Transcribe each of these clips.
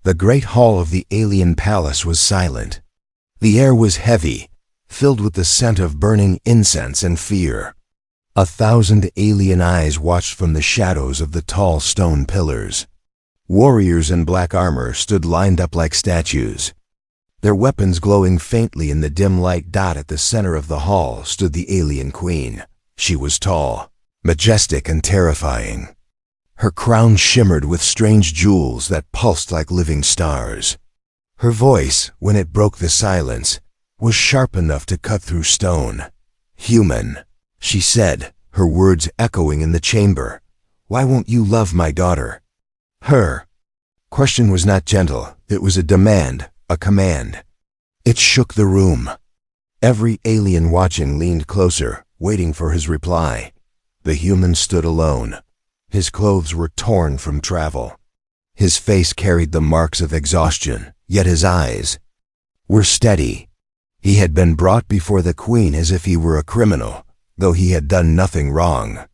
The great hall of the alien palace was silent. The air was heavy, filled with the scent of burning incense and fear. 1,000 alien eyes watched from the shadows of the tall stone pillars. Warriors in black armor stood lined up like statues. Their weapons glowing faintly in the dim light. At the center of the hall stood the alien queen. She was tall, majestic, and terrifying. Her crown shimmered with strange jewels that pulsed like living stars. Her voice, when it broke the silence, was sharp enough to cut through stone. "Human," she said, her words echoing in the chamber. "Why won't you love my daughter?" Her question was not gentle. It was a demand, a command. It shook the room. Every alien watching leaned closer, waiting for his reply. The human stood alone. His clothes were torn from travel. His face carried the marks of exhaustion, yet his eyes were steady. He had been brought before the queen as if he were a criminal, though he had done nothing wrong.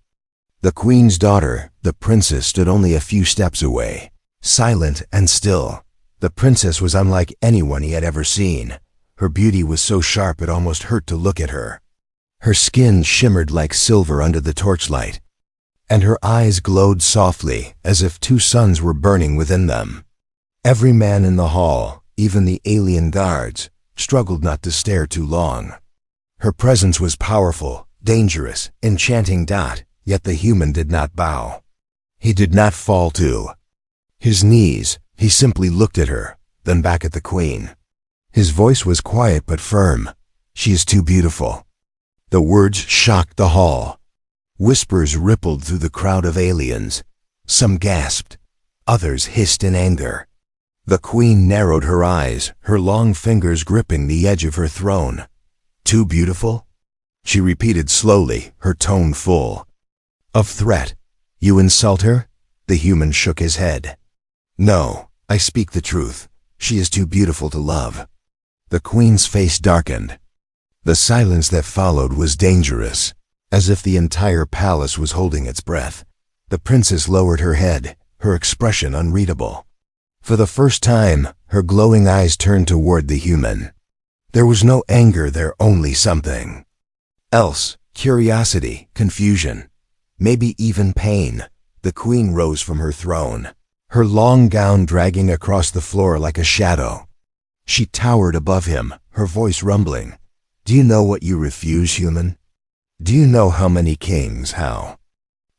The queen's daughter, the princess, stood only a few steps away, silent and still. The princess was unlike anyone he had ever seen. Her beauty was so sharp it almost hurt to look at her. Her skin shimmered like silver under the torchlight, and her eyes glowed softly, as if two suns were burning within them. Every man in the hall, even the alien guards, struggled not to stare too long. Her presence was powerful, dangerous, enchanting. Yet the human did not bow. He did not fall to his knees. He simply looked at her, then back at the queen. His voice was quiet but firm. "She is too beautiful." The words shocked the hall. Whispers rippled through the crowd of aliens. Some gasped. Others hissed in anger. The queen narrowed her eyes, her long fingers gripping the edge of her throne. "Too beautiful?" she repeated slowly, her tone full of threat. "You insult her?" The human shook his head. "No, I speak the truth. She is too beautiful to love." The queen's face darkened. The silence that followed was dangerous, as if the entire palace was holding its breath. The princess lowered her head, her expression unreadable. For the first time, her glowing eyes turned toward the human. There was no anger there, only something else: curiosity, confusion, maybe even pain. The queen rose from her throne, her long gown dragging across the floor like a shadow. She towered above him, her voice rumbling. "Do you know what you refuse, human? Do you know how many kings, how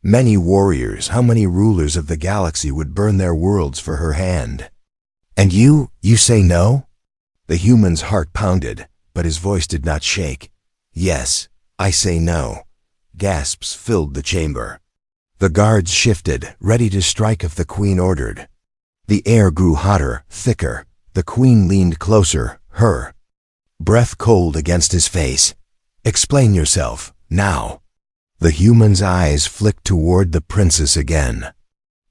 many warriors, how many rulers of the galaxy would burn their worlds for her hand? And you say no?" The human's heart pounded, but his voice did not shake. "Yes, I say no." Gasps filled the chamber. The guards shifted, ready to strike if the queen ordered. The air grew hotter, thicker. The queen leaned closer, her breath cold against his face. "Explain yourself, now." The human's eyes flicked toward the princess again.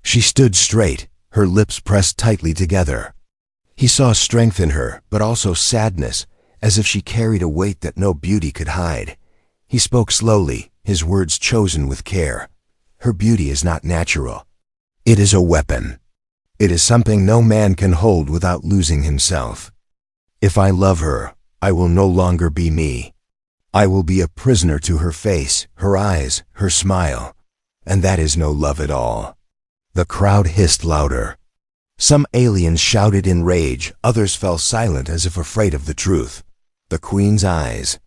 She stood straight, her lips pressed tightly together. He saw strength in her, but also sadness, as if she carried a weight that no beauty could hide. He spoke slowly, his words chosen with care. "Her beauty is not natural. It is a weapon. It is something no man can hold without losing himself. If I love her, I will no longer be me. I will be a prisoner to her face, her eyes, her smile. And that is no love at all." The crowd hissed louder. Some aliens shouted in rage, others fell silent as if afraid of the truth. The queen's eyes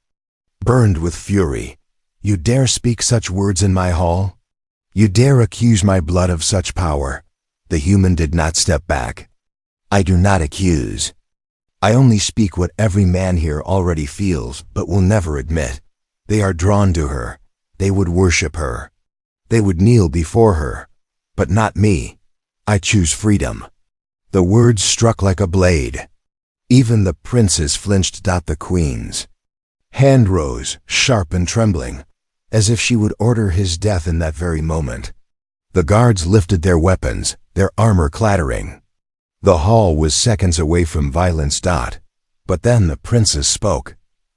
burned with fury. "You dare speak such words in my hall? You dare accuse my blood of such power?" The human did not step back. "I do not accuse. I only speak what every man here already feels, but will never admit. They are drawn to her. They would worship her. They would kneel before her. But not me. I choose freedom." The words struck like a blade. Even the princess flinched. The queen's hand rose, sharp and trembling, as if she would order his death in that very moment. The guards lifted their weapons, their armor clattering. The hall was seconds away from violence. But then the princess spoke.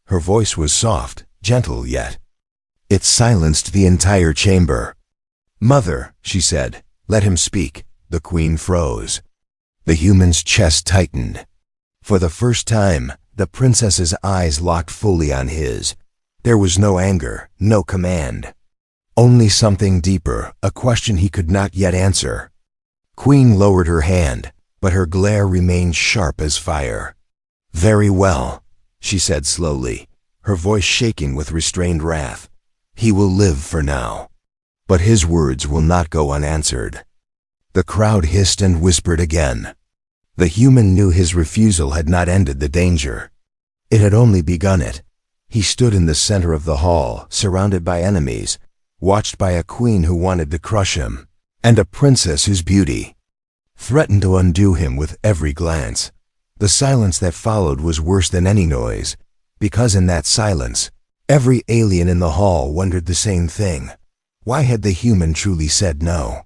Her voice was soft, gentle, yet it silenced the entire chamber. "Mother," she said, "let him speak." The queen froze. The human's chest tightened. For the first time, the princess's eyes locked fully on his. There was no anger, no command. Only something deeper, a question he could not yet answer. Queen lowered her hand, but her glare remained sharp as fire. "Very well," she said slowly, her voice shaking with restrained wrath. "He will live for now. But his words will not go unanswered." The crowd hissed and whispered again. The human knew his refusal had not ended the danger. It had only begun it. He stood in the center of the hall, surrounded by enemies, watched by a queen who wanted to crush him, and a princess whose beauty threatened to undo him with every glance. The silence that followed was worse than any noise, because in that silence, every alien in the hall wondered the same thing. Why had the human truly said no?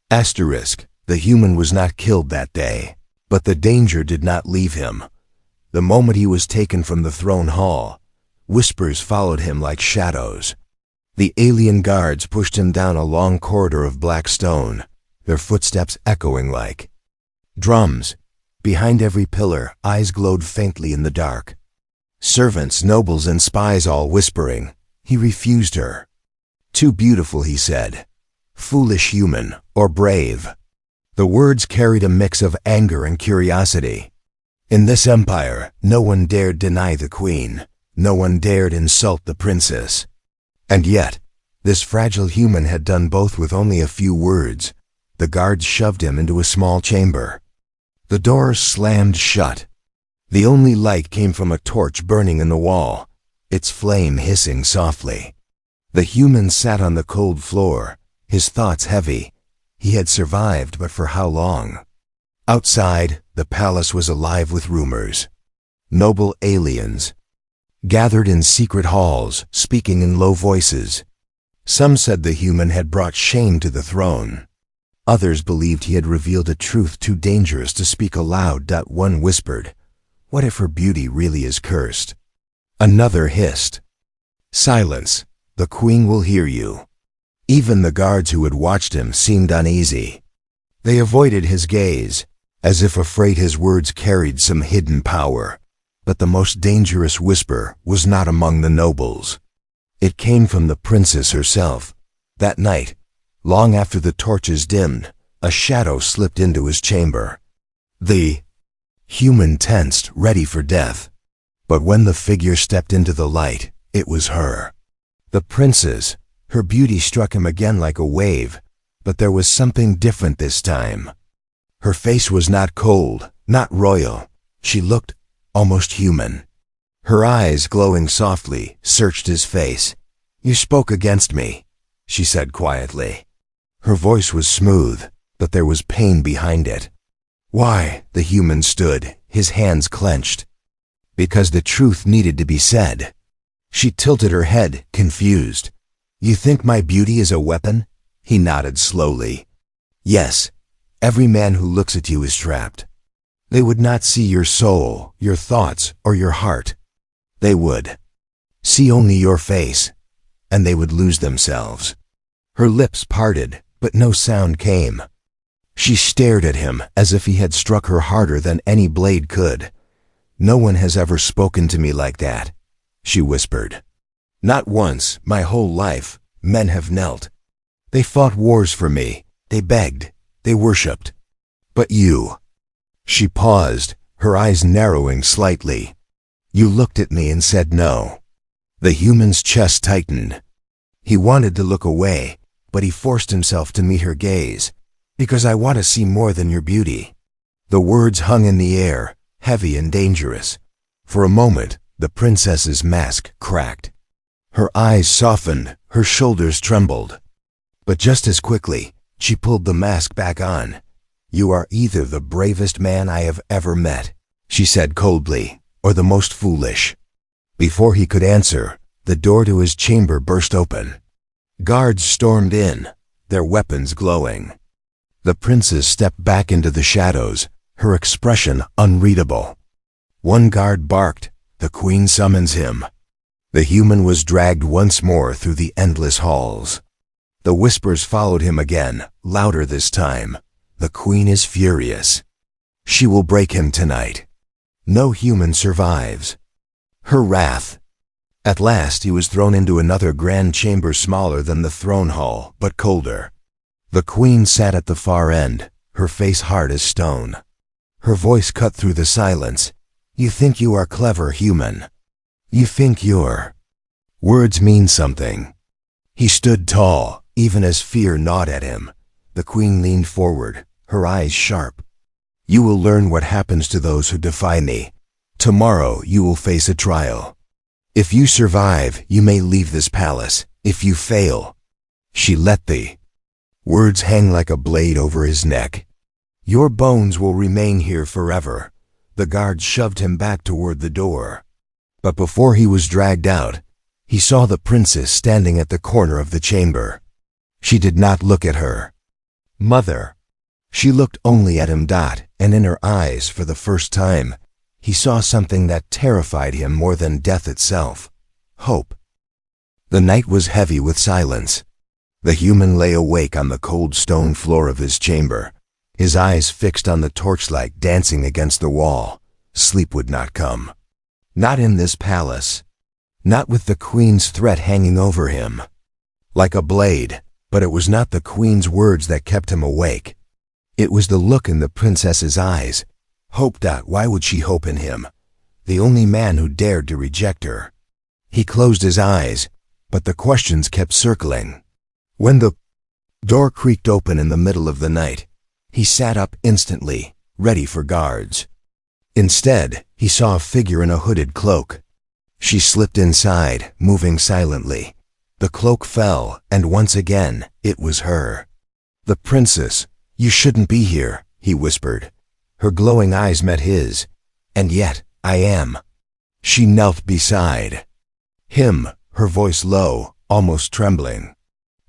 The human was not killed that day, but the danger did not leave him. The moment he was taken from the throne hall, whispers followed him like shadows. The alien guards pushed him down a long corridor of black stone, their footsteps echoing like drums. Behind every pillar, eyes glowed faintly in the dark. Servants, nobles, and spies all whispering. He refused her. "Too beautiful," he said. "Foolish human, or brave." The words carried a mix of anger and curiosity. In this empire, no one dared deny the queen. No one dared insult the princess. And yet, this fragile human had done both with only a few words. The guards shoved him into a small chamber. The doors slammed shut. The only light came from a torch burning in the wall, its flame hissing softly. The human sat on the cold floor, his thoughts heavy. He had survived, but for how long? Outside, the palace was alive with rumors. Noble aliens gathered in secret halls, speaking in low voices. Some said the human had brought shame to the throne. Others believed he had revealed a truth too dangerous to speak aloud. One whispered, "What if her beauty really is cursed?" Another hissed, "Silence, the queen will hear you." Even the guards who had watched him seemed uneasy. They avoided his gaze, as if afraid his words carried some hidden power. But the most dangerous whisper was not among the nobles. It came from the princess herself. That night, long after the torches dimmed, a shadow slipped into his chamber. The human tensed, ready for death. But when the figure stepped into the light, it was her. The princess. Her beauty struck him again like a wave, but there was something different this time. Her face was not cold, not royal. She looked almost human. Her eyes, glowing softly, searched his face. "You spoke against me," she said quietly. Her voice was smooth, but there was pain behind it. "Why?" The human stood, his hands clenched. "Because the truth needed to be said." She tilted her head, confused. "You think my beauty is a weapon?" He nodded slowly. "Yes, every man who looks at you is trapped. They would not see your soul, your thoughts, or your heart. They would see only your face, and they would lose themselves." Her lips parted, but no sound came. She stared at him as if he had struck her harder than any blade could. "No one has ever spoken to me like that," she whispered. "Not once, my whole life, men have knelt. They fought wars for me, they begged, they worshipped. But you..." She paused, her eyes narrowing slightly. "You looked at me and said no." The human's chest tightened. He wanted to look away, but he forced himself to meet her gaze. "Because I want to see more than your beauty." The words hung in the air, heavy and dangerous. For a moment, the princess's mask cracked. Her eyes softened, her shoulders trembled. But just as quickly, she pulled the mask back on. "You are either the bravest man I have ever met," she said coldly, "or the most foolish." Before he could answer, the door to his chamber burst open. Guards stormed in, their weapons glowing. The princess stepped back into the shadows, her expression unreadable. One guard barked, "The queen summons him." The human was dragged once more through the endless halls. The whispers followed him again, louder this time. "The queen is furious." She will break him tonight. No human survives. Her wrath. At last he was thrown into another grand chamber smaller than the throne hall, but colder. The queen sat at the far end, her face hard as stone. Her voice cut through the silence. You think you are clever, human. You think your words mean something. He stood tall, even as fear gnawed at him. The queen leaned forward, her eyes sharp. You will learn what happens to those who defy me. Tomorrow you will face a trial. If you survive, you may leave this palace. If you fail, she let the words hang like a blade over his neck. Your bones will remain here forever. The guards shoved him back toward the door. But before he was dragged out, he saw the princess standing at the corner of the chamber. She did not look at her. Mother. She looked only at him. And in her eyes, for the first time, he saw something that terrified him more than death itself. Hope. The night was heavy with silence. The human lay awake on the cold stone floor of his chamber, his eyes fixed on the torchlight dancing against the wall. Sleep would not come. Not in this palace. Not with the queen's threat hanging over him. Like a blade, but it was not the queen's words that kept him awake. It was the look in the princess's eyes. Hope. Why would she hope in him? The only man who dared to reject her. He closed his eyes, but the questions kept circling. When the door creaked open in the middle of the night, he sat up instantly, ready for guards. Instead, he saw a figure in a hooded cloak. She slipped inside, moving silently. The cloak fell, and once again, it was her. The princess. You shouldn't be here, he whispered. Her glowing eyes met his. And yet, I am. She knelt beside him, her voice low, almost trembling.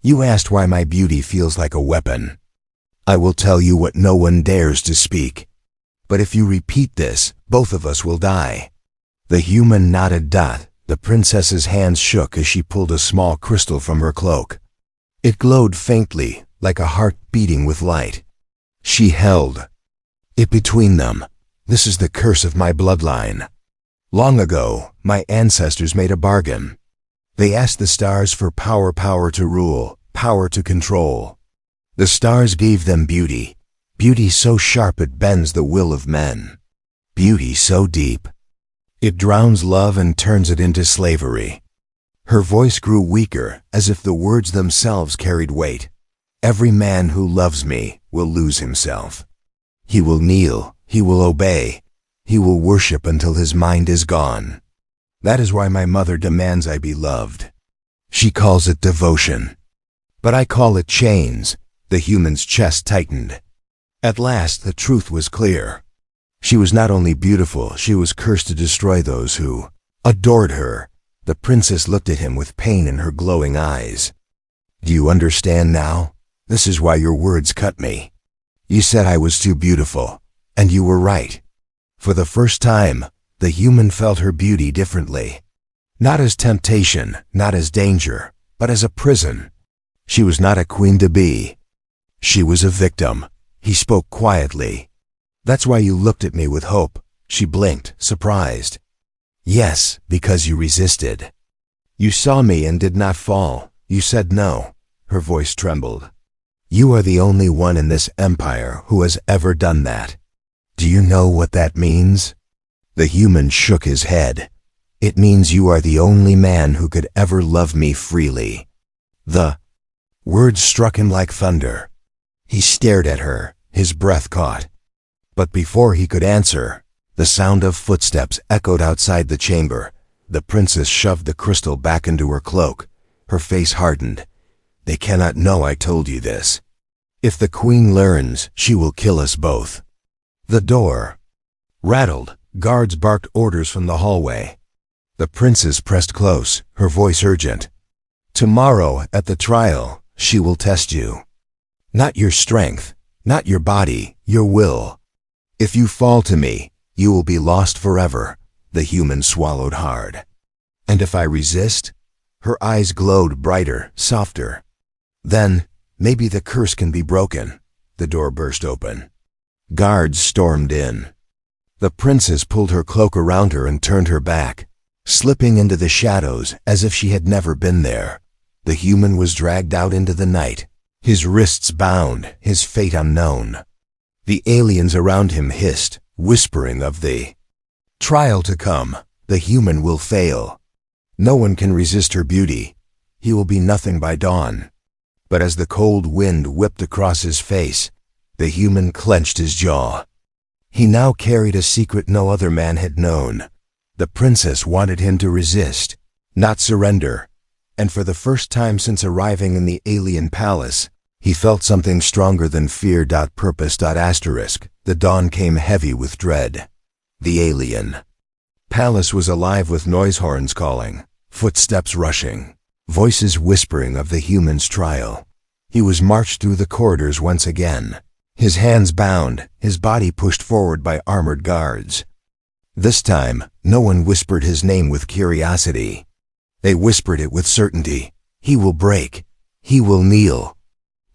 You asked why my beauty feels like a weapon. I will tell you what no one dares to speak. But if you repeat this, both of us will die. The human nodded. The princess's hands shook as she pulled a small crystal from her cloak. It glowed faintly, like a heart beating with light. She held it between them. This is the curse of my bloodline. Long ago, my ancestors made a bargain. They asked the stars for power to rule, power to control. The stars gave them beauty, beauty so sharp it bends the will of men. Beauty so deep, it drowns love and turns it into slavery. Her voice grew weaker, as if the words themselves carried weight. Every man who loves me will lose himself. He will kneel, he will obey, he will worship until his mind is gone. That is why my mother demands I be loved. She calls it devotion. But I call it chains. The human's chest tightened. At last the truth was clear. She was not only beautiful, she was cursed to destroy those who adored her. The princess looked at him with pain in her glowing eyes. Do you understand now? This is why your words cut me. You said I was too beautiful, and you were right. For the first time, the human felt her beauty differently. Not as temptation, not as danger, but as a prison. She was not a queen to be. She was a victim. He spoke quietly. That's why you looked at me with hope. She blinked, surprised. Yes, because you resisted. You saw me and did not fall. You said no. Her voice trembled. You are the only one in this empire who has ever done that. Do you know what that means? The human shook his head. It means you are the only man who could ever love me freely. The words struck him like thunder. He stared at her, his breath caught. But before he could answer, the sound of footsteps echoed outside the chamber. The princess shoved the crystal back into her cloak. Her face hardened. They cannot know I told you this. If the queen learns, she will kill us both. The door rattled. Guards barked orders from the hallway. The princess pressed close, her voice urgent. Tomorrow, at the trial, she will test you. Not your strength, not your body, your will. If you fall to me, you will be lost forever. The human swallowed hard. And if I resist? Her eyes glowed brighter, softer. Then, maybe the curse can be broken. The door burst open. Guards stormed in. The princess pulled her cloak around her and turned her back, slipping into the shadows as if she had never been there. The human was dragged out into the night, his wrists bound, his fate unknown. The aliens around him hissed, whispering of the trial to come. The human will fail. No one can resist her beauty. He will be nothing by dawn. But as the cold wind whipped across his face, the human clenched his jaw. He now carried a secret no other man had known. The princess wanted him to resist, not surrender. And for the first time since arriving in the alien palace, he felt something stronger than fear. Purpose. The dawn came heavy with dread. The alien palace was alive with noise, horns calling, footsteps rushing, voices whispering of the human's trial. He was marched through the corridors once again, his hands bound, his body pushed forward by armored guards. This time, no one whispered his name with curiosity. They whispered it with certainty. He will break. He will kneel.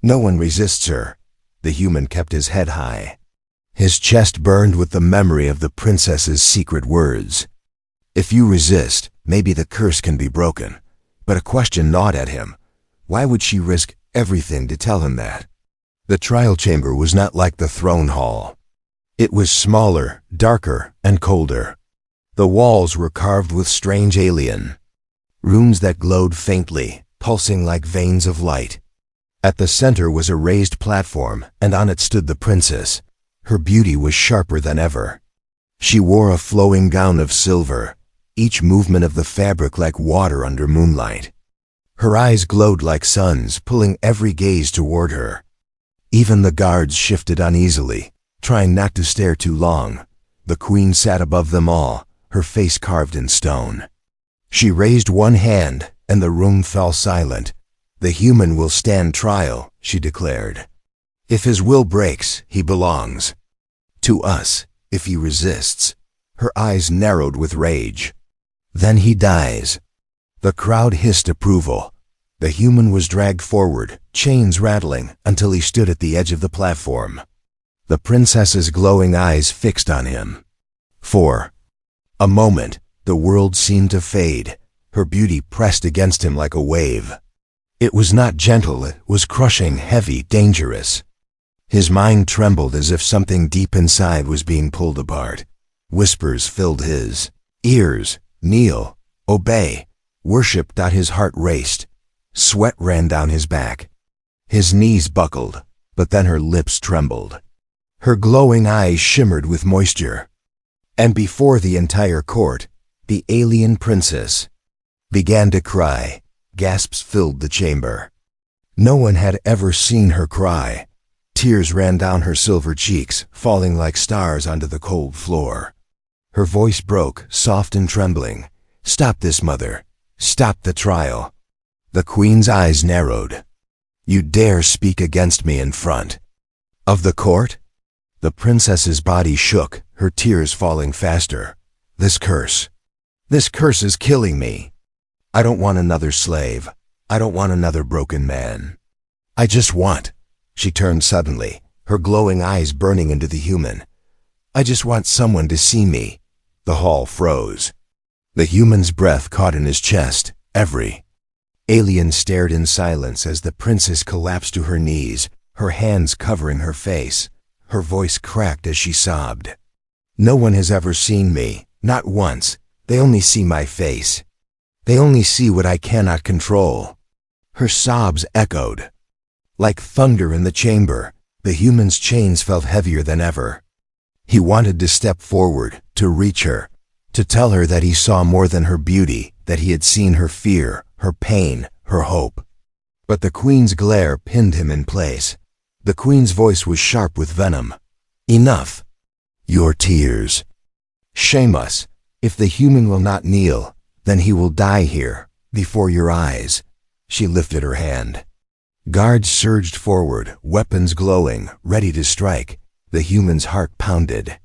No one resists her. The human kept his head high. His chest burned with the memory of the princess's secret words. If you resist, maybe the curse can be broken. But a question gnawed at him. Why would she risk everything to tell him that? The trial chamber was not like the throne hall. It was smaller, darker, and colder. The walls were carved with strange alien runes that glowed faintly, pulsing like veins of light. At the center was a raised platform, and on it stood the princess. Her beauty was sharper than ever. She wore a flowing gown of silver, each movement of the fabric like water under moonlight. Her eyes glowed like suns, pulling every gaze toward her. Even the guards shifted uneasily, trying not to stare too long. The queen sat above them all, her face carved in stone. She raised one hand, and the room fell silent. The human will stand trial, she declared. If his will breaks, he belongs to us. If he resists, her eyes narrowed with rage, then he dies. The crowd hissed approval. The human was dragged forward, chains rattling, until he stood at the edge of the platform. The princess's glowing eyes fixed on him. For a moment, the world seemed to fade. Her beauty pressed against him like a wave. It was not gentle, it was crushing, heavy, dangerous. His mind trembled as if something deep inside was being pulled apart. Whispers filled his ears. Kneel, obey, worship. His heart raced. Sweat ran down his back. His knees buckled, but then her lips trembled. Her glowing eyes shimmered with moisture. And before the entire court, the alien princess began to cry. Gasps filled the chamber. No one had ever seen her cry. Tears ran down her silver cheeks, falling like stars onto the cold floor. Her voice broke, soft and trembling. Stop this, mother. Stop the trial. The queen's eyes narrowed. You dare speak against me in front of the court? The princess's body shook, her tears falling faster. This curse is killing me. I don't want another slave. I don't want another broken man. I just want. She turned suddenly, her glowing eyes burning into the human. I just want someone to see me. The hall froze. The human's breath caught in his chest. Every alien stared in silence as the princess collapsed to her knees, her hands covering her face. Her voice cracked as she sobbed. No one has ever seen me, not once. They only see my face. They only see what I cannot control. Her sobs echoed like thunder in the chamber. The human's chains felt heavier than ever. He wanted to step forward, to reach her, to tell her that he saw more than her beauty, that he had seen her fear, her pain, her hope. But the queen's glare pinned him in place. The queen's voice was sharp with venom. Enough. Your tears shame us. If the human will not kneel, then he will die here, before your eyes. She lifted her hand. Guards surged forward, weapons glowing, ready to strike. The human's heart pounded.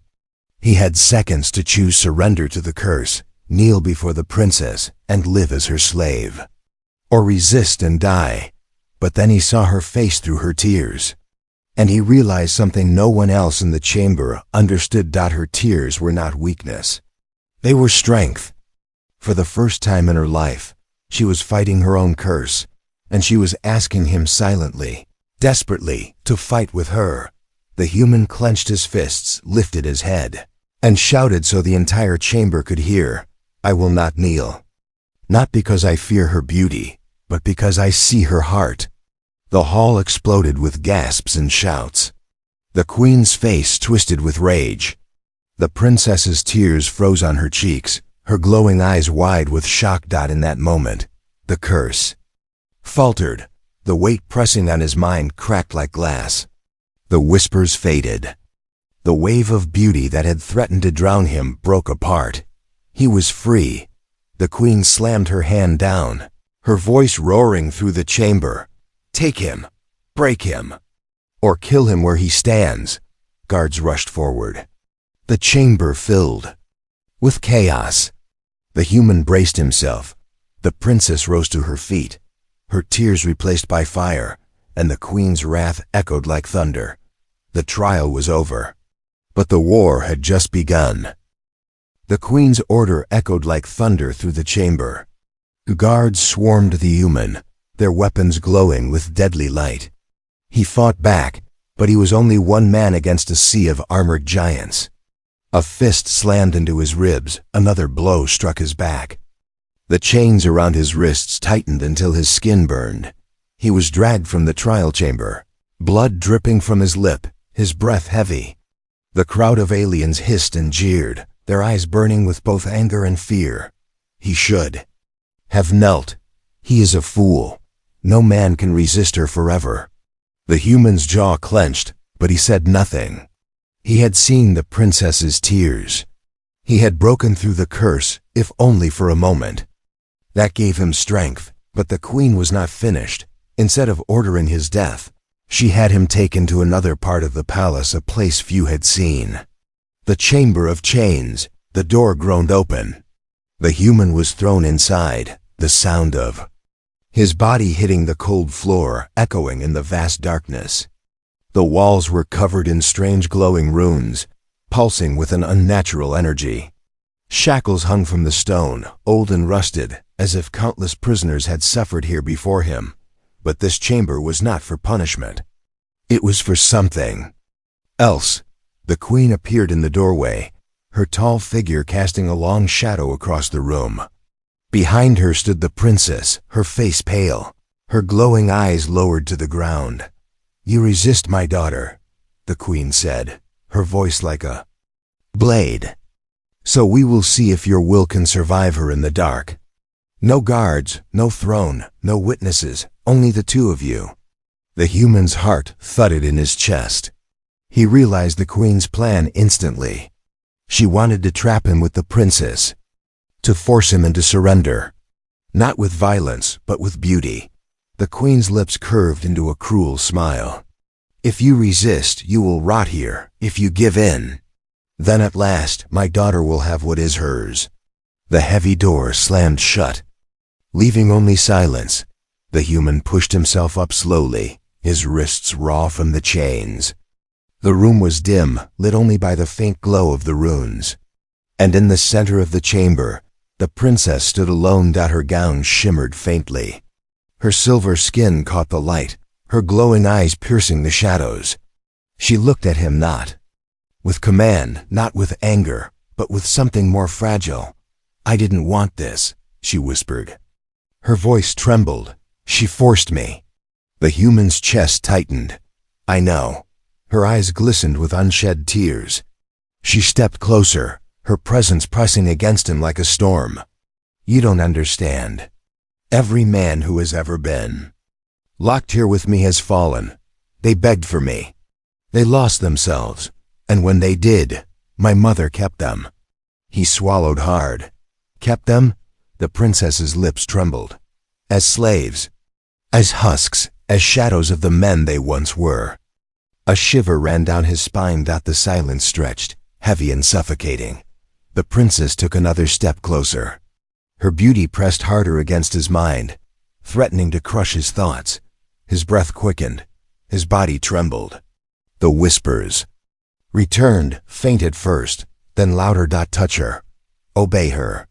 He had seconds to choose surrender to the curse, kneel before the princess, and live as her slave. Or resist and die. But then he saw her face through her tears. And he realized something no one else in the chamber understood. Her tears were not weakness. They were strength. For the first time in her life, she was fighting her own curse, and she was asking him silently, desperately, to fight with her. The human clenched his fists, lifted his head, and shouted so the entire chamber could hear, "I will not kneel. Not because I fear her beauty, but because I see her heart." The hall exploded with gasps and shouts. The queen's face twisted with rage. The princess's tears froze on her cheeks, her glowing eyes wide with shock. In that moment, the curse faltered. The weight pressing on his mind cracked like glass. The whispers faded. The wave of beauty that had threatened to drown him broke apart. He was free. The queen slammed her hand down, her voice roaring through the chamber. "Take him, break him, or kill him where he stands." Guards rushed forward. The chamber filled with chaos. The human braced himself. The princess rose to her feet, her tears replaced by fire, and the queen's wrath echoed like thunder. The trial was over, but the war had just begun. The queen's order echoed like thunder through the chamber. The guards swarmed the human, their weapons glowing with deadly light. He fought back, but he was only one man against a sea of armored giants. A fist slammed into his ribs, another blow struck his back. The chains around his wrists tightened until his skin burned. He was dragged from the trial chamber, blood dripping from his lip, his breath heavy. The crowd of aliens hissed and jeered, their eyes burning with both anger and fear. He should have knelt. He is a fool. No man can resist her forever. The human's jaw clenched, but he said nothing. He had seen the princess's tears. He had broken through the curse, if only for a moment. That gave him strength, but the queen was not finished. Instead of ordering his death, she had him taken to another part of the palace, a place few had seen. The Chamber of Chains. The door groaned open. The human was thrown inside, the sound of his body hitting the cold floor echoing in the vast darkness. The walls were covered in strange glowing runes, pulsing with an unnatural energy. Shackles hung from the stone, old and rusted, as if countless prisoners had suffered here before him. But this chamber was not for punishment. It was for something else. The queen appeared in the doorway, her tall figure casting a long shadow across the room. Behind her stood the princess, her face pale, her glowing eyes lowered to the ground. "You resist, my daughter," the queen said, her voice like a blade. "So we will see if your will can survive her in the dark. No guards, no throne, no witnesses, only the two of you." The human's heart thudded in his chest. He realized the queen's plan instantly. She wanted to trap him with the princess, to force him into surrender. Not with violence, but with beauty. The queen's lips curved into a cruel smile. "If you resist, you will rot here. If you give in, then at last my daughter will have what is hers." The heavy door slammed shut, leaving only silence. The human pushed himself up slowly, his wrists raw from the chains. The room was dim, lit only by the faint glow of the runes. And in the center of the chamber, the princess stood alone. Her gown shimmered faintly. Her silver skin caught the light, her glowing eyes piercing the shadows. She looked at him not with command, not with anger, but with something more fragile. "I didn't want this," she whispered. Her voice trembled. "She forced me." The human's chest tightened. "I know." Her eyes glistened with unshed tears. She stepped closer, her presence pressing against him like a storm. "You don't understand. Every man who has ever been locked here with me has fallen. They begged for me. They lost themselves, and when they did, my mother kept them." He swallowed hard. "Kept them?" The princess's lips trembled. "As slaves, as husks, as shadows of the men they once were." A shiver ran down his spine. The silence stretched, heavy and suffocating. The princess took another step closer. Her beauty pressed harder against his mind, threatening to crush his thoughts. His breath quickened, his body trembled. The whispers returned, faint at first, then louder. Touch her. Obey her.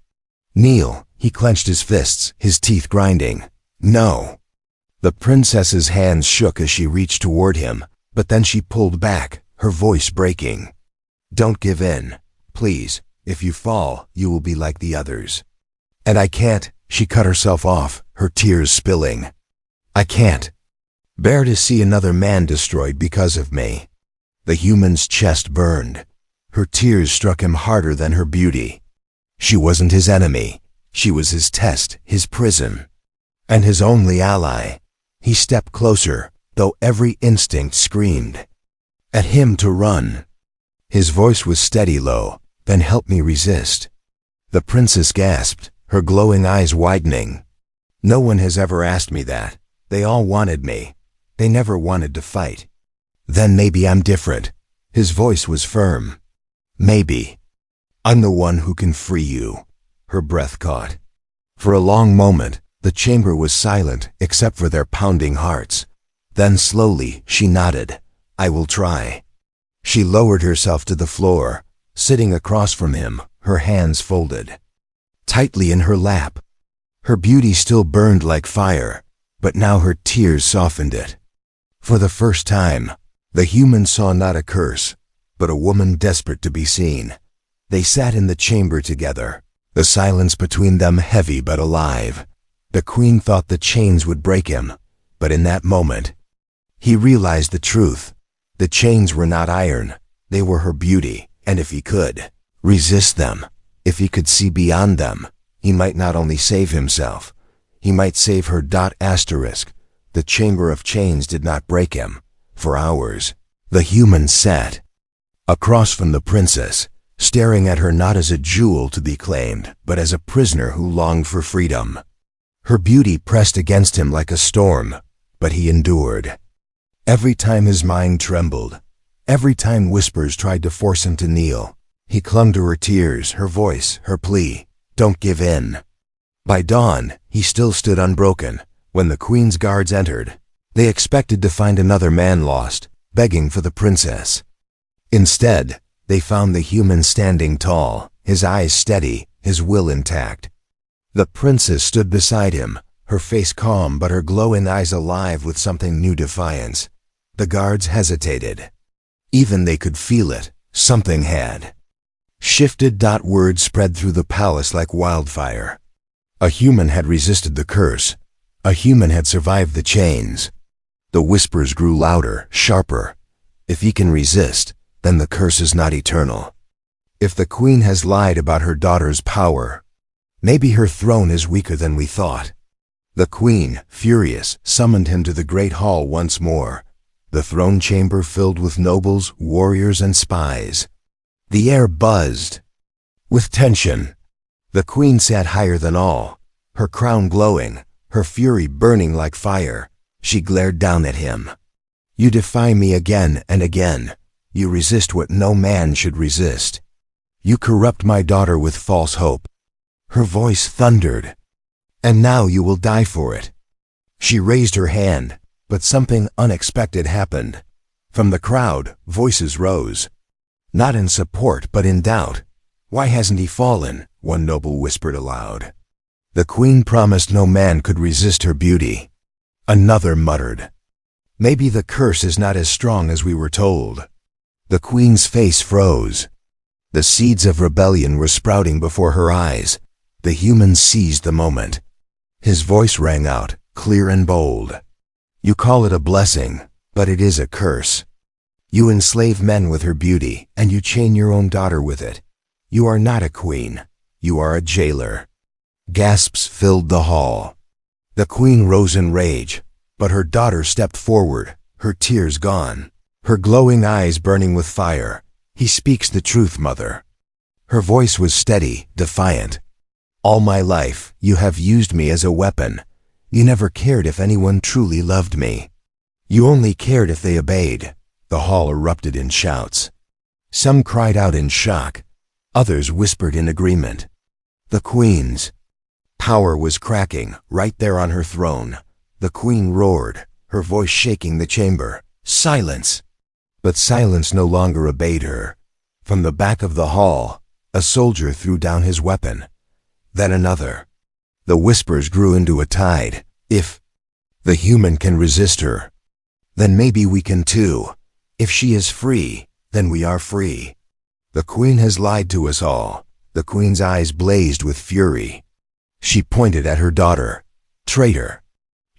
Kneel. He clenched his fists, his teeth grinding. No. The princess's hands shook as she reached toward him, but then she pulled back, her voice breaking. Don't give in. Please, if you fall, you will be like the others. And I can't, she cut herself off, her tears spilling. I can't bear to see another man destroyed because of me. The human's chest burned. Her tears struck him harder than her beauty. She wasn't his enemy. She was his test, his prison, and his only ally. He stepped closer, though every instinct screamed at him to run. His voice was steady, low. Then help me resist. The princess gasped, her glowing eyes widening. No one has ever asked me that. They all wanted me. They never wanted to fight. Then maybe I'm different. His voice was firm. Maybe I'm the one who can free you. Her breath caught. For a long moment, the chamber was silent except for their pounding hearts. Then slowly, she nodded. I will try. She lowered herself to the floor, sitting across from him, her hands folded tightly in her lap. Her beauty still burned like fire, but now her tears softened it. For the first time, the human saw not a curse, but a woman desperate to be seen. They sat in the chamber together, the silence between them heavy but alive. The queen thought the chains would break him, but in that moment, he realized the truth. The chains were not iron, they were her beauty, and if he could resist them, if he could see beyond them, he might not only save himself, he might save her. The chamber of chains did not break him. For hours, the human sat across from the princess, staring at her not as a jewel to be claimed, but as a prisoner who longed for freedom. Her beauty pressed against him like a storm, but he endured. Every time his mind trembled, every time whispers tried to force him to kneel, he clung to her tears, her voice, her plea. Don't give in. By dawn, he still stood unbroken. When the queen's guards entered, they expected to find another man lost, begging for the princess. Instead, they found the human standing tall, his eyes steady, his will intact. The princess stood beside him, her face calm but her glowing eyes alive with something new, defiance. The guards hesitated. Even they could feel it. Something had shifted. Word spread through the palace like wildfire. A human had resisted the curse. A human had survived the chains. The whispers grew louder, sharper. If he can resist, then the curse is not eternal. If the queen has lied about her daughter's power, maybe her throne is weaker than we thought. The queen, furious, summoned him to the great hall once more. The throne chamber filled with nobles, warriors, and spies. The air buzzed with tension. The queen sat higher than all, her crown glowing, her fury burning like fire. She glared down at him. You defy me again and again. You resist what no man should resist. You corrupt my daughter with false hope. Her voice thundered. And now you will die for it. She raised her hand, but something unexpected happened. From the crowd, voices rose. Not in support, but in doubt. Why hasn't he fallen? One noble whispered aloud. The queen promised no man could resist her beauty. Another muttered. Maybe the curse is not as strong as we were told. The queen's face froze. The seeds of rebellion were sprouting before her eyes. The human seized the moment. His voice rang out, clear and bold. You call it a blessing, but it is a curse. You enslave men with her beauty, and you chain your own daughter with it. You are not a queen. You are a jailer. Gasps filled the hall. The queen rose in rage, but her daughter stepped forward, her tears gone, her glowing eyes burning with fire. He speaks the truth, mother. Her voice was steady, defiant. All my life, you have used me as a weapon. You never cared if anyone truly loved me. You only cared if they obeyed. The hall erupted in shouts. Some cried out in shock. Others whispered in agreement. The queen's power was cracking, right there on her throne. The queen roared, her voice shaking the chamber. Silence! But silence no longer obeyed her. From the back of the hall, a soldier threw down his weapon. Then another. The whispers grew into a tide. If the human can resist her, then maybe we can too. If she is free, then we are free. The queen has lied to us all. The queen's eyes blazed with fury. She pointed at her daughter. Traitor!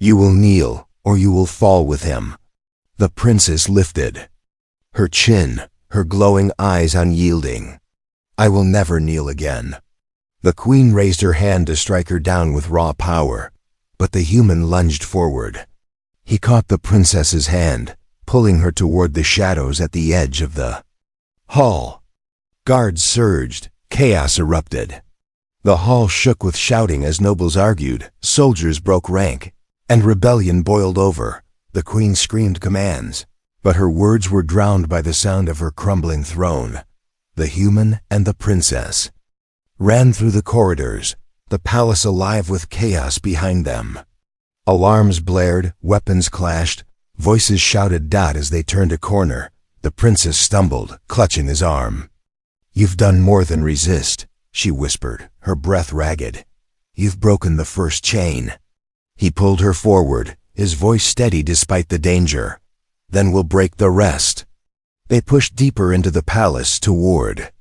You will kneel, or you will fall with him. The princess lifted her chin, her glowing eyes unyielding. I will never kneel again. The queen raised her hand to strike her down with raw power, but the human lunged forward. He caught the princess's hand, pulling her toward the shadows at the edge of the hall. Guards surged, chaos erupted. The hall shook with shouting as nobles argued, soldiers broke rank, and rebellion boiled over. The queen screamed commands, but her words were drowned by the sound of her crumbling throne. The human and the princess ran through the corridors, the palace alive with chaos behind them. Alarms blared, weapons clashed, voices shouted as they turned a corner. The princess stumbled, clutching his arm. You've done more than resist, she whispered, her breath ragged. You've broken the first chain. He pulled her forward, his voice steady despite the danger. Then we'll break the rest. They pushed deeper into the palace toward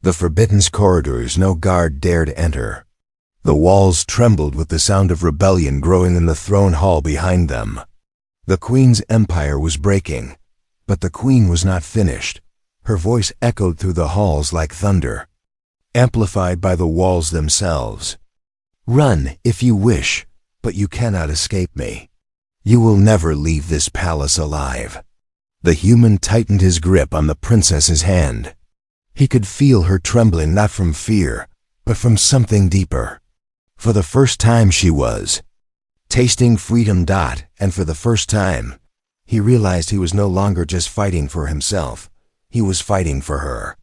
the forbidden corridors no guard dared enter. The walls trembled with the sound of rebellion growing in the throne hall behind them. The queen's empire was breaking, but the queen was not finished. Her voice echoed through the halls like thunder, amplified by the walls themselves. Run if you wish, but you cannot escape me. You will never leave this palace alive. The human tightened his grip on the princess's hand. He could feel her trembling not from fear, but from something deeper. For the first time she was tasting freedom. And for the first time, he realized he was no longer just fighting for himself. He was fighting for her.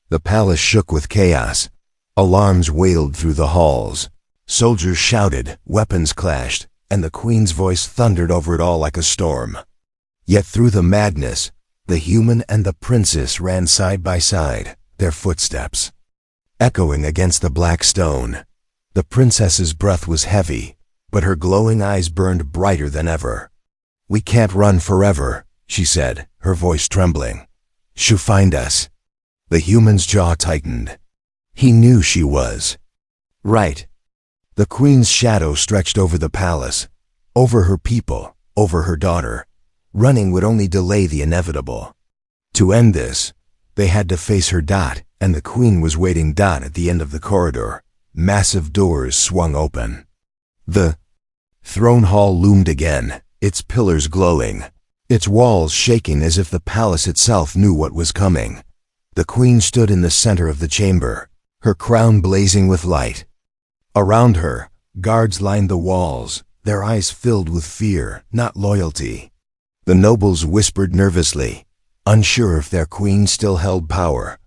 The palace shook with chaos. Alarms wailed through the halls. Soldiers shouted, weapons clashed, and the queen's voice thundered over it all like a storm. Yet through the madness, the human and the princess ran side by side, their footsteps echoing against the black stone. The princess's breath was heavy, but her glowing eyes burned brighter than ever. We can't run forever, she said, her voice trembling. She'll find us. The human's jaw tightened. He knew she was right. The queen's shadow stretched over the palace, over her people, over her daughter. Running would only delay the inevitable. To end this, they had to face her. And the queen was waiting. At the end of the corridor, massive doors swung open. The throne hall loomed again, its pillars glowing, its walls shaking as if the palace itself knew what was coming. The queen stood in the center of the chamber, her crown blazing with light. Around her, guards lined the walls, their eyes filled with fear, not loyalty. The nobles whispered nervously, unsure if their queen still held power.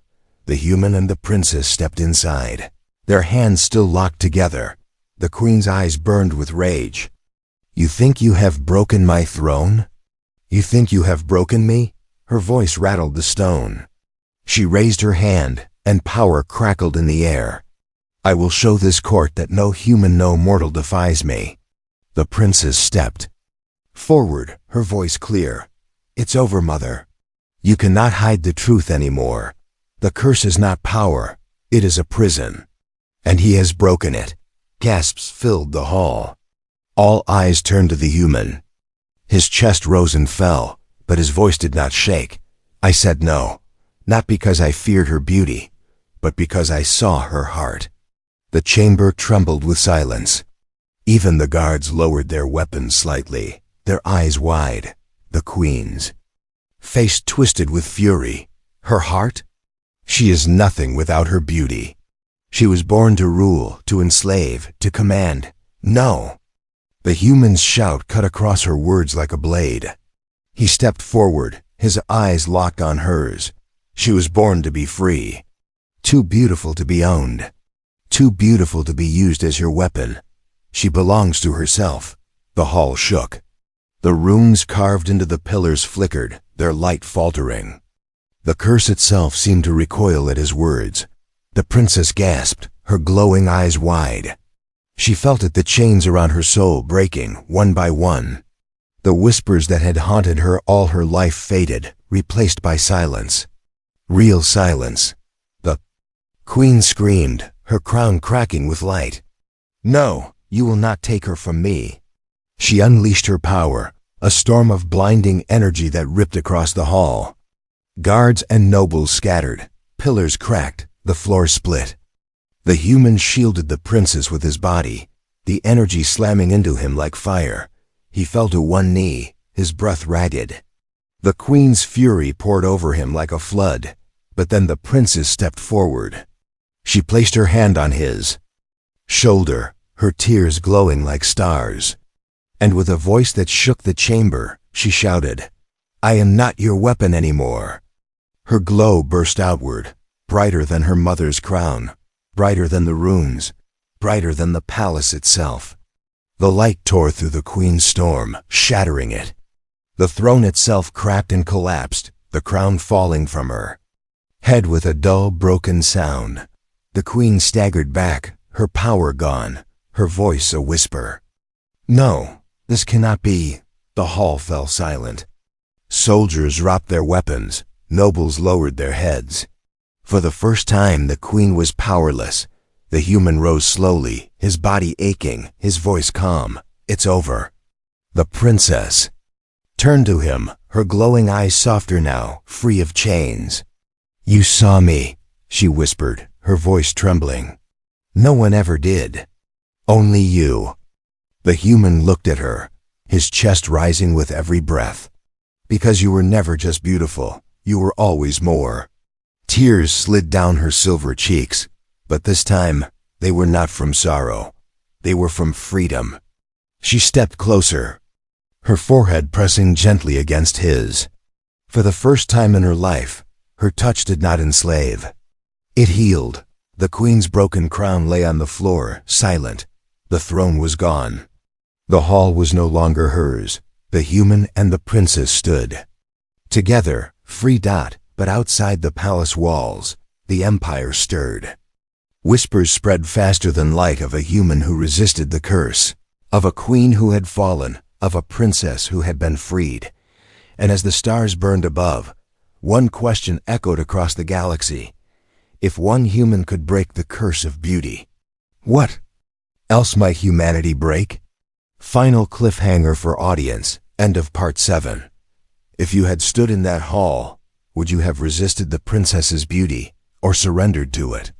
The human and the princess stepped inside, their hands still locked together. The queen's eyes burned with rage. You think you have broken my throne? You think you have broken me? Her voice rattled the stone. She raised her hand, and power crackled in the air. I will show this court that no human, no mortal defies me. The princess stepped forward, her voice clear. It's over, mother. You cannot hide the truth anymore. The curse is not power, it is a prison. And he has broken it. Gasps filled the hall. All eyes turned to the human. His chest rose and fell, but his voice did not shake. I said no, not because I feared her beauty, but because I saw her heart. The chamber trembled with silence. Even the guards lowered their weapons slightly, their eyes wide. The queen's face twisted with fury. Her heart? She is nothing without her beauty. She was born to rule, to enslave, to command. No! The human's shout cut across her words like a blade. He stepped forward, his eyes locked on hers. She was born to be free. Too beautiful to be owned. Too beautiful to be used as your weapon. She belongs to herself. The hall shook. The runes carved into the pillars flickered, their light faltering. The curse itself seemed to recoil at his words. The princess gasped, her glowing eyes wide. She felt it, the chains around her soul breaking, one by one. The whispers that had haunted her all her life faded, replaced by silence. Real silence. The queen screamed, her crown cracking with light. "No, you will not take her from me." She unleashed her power, a storm of blinding energy that ripped across the hall. Guards and nobles scattered, pillars cracked, the floor split. The human shielded the princess with his body, the energy slamming into him like fire. He fell to one knee, his breath ragged. The queen's fury poured over him like a flood, but then the princess stepped forward. She placed her hand on his shoulder, her tears glowing like stars. And with a voice that shook the chamber, she shouted, "I am not your weapon anymore." Her glow burst outward, brighter than her mother's crown, brighter than the runes, brighter than the palace itself. The light tore through the queen's storm, shattering it. The throne itself cracked and collapsed, the crown falling from her head with a dull, broken sound. The queen staggered back, her power gone, her voice a whisper. "No, this cannot be." The hall fell silent. Soldiers dropped their weapons, nobles lowered their heads. For the first time, the queen was powerless. The human rose slowly, his body aching, his voice calm. "It's over." The princess turned to him, her glowing eyes softer now, free of chains. "You saw me," she whispered, her voice trembling. "No one ever did. Only you." The human looked at her, his chest rising with every breath. "Because you were never just beautiful, you were always more." Tears slid down her silver cheeks, but this time they were not from sorrow. They were from freedom. She stepped closer, her forehead pressing gently against his. For the first time in her life, her touch did not enslave. It healed. The queen's broken crown lay on the floor, silent. The throne was gone. The hall was no longer hers. The human and the princess stood together, free. But outside the palace walls, the empire stirred. Whispers spread faster than light of a human who resisted the curse, of a queen who had fallen, of a princess who had been freed. And as the stars burned above, one question echoed across the galaxy. If one human could break the curse of beauty, what else might humanity break? Final cliffhanger for audience, end of part 7. If you had stood in that hall, would you have resisted the princess's beauty or surrendered to it?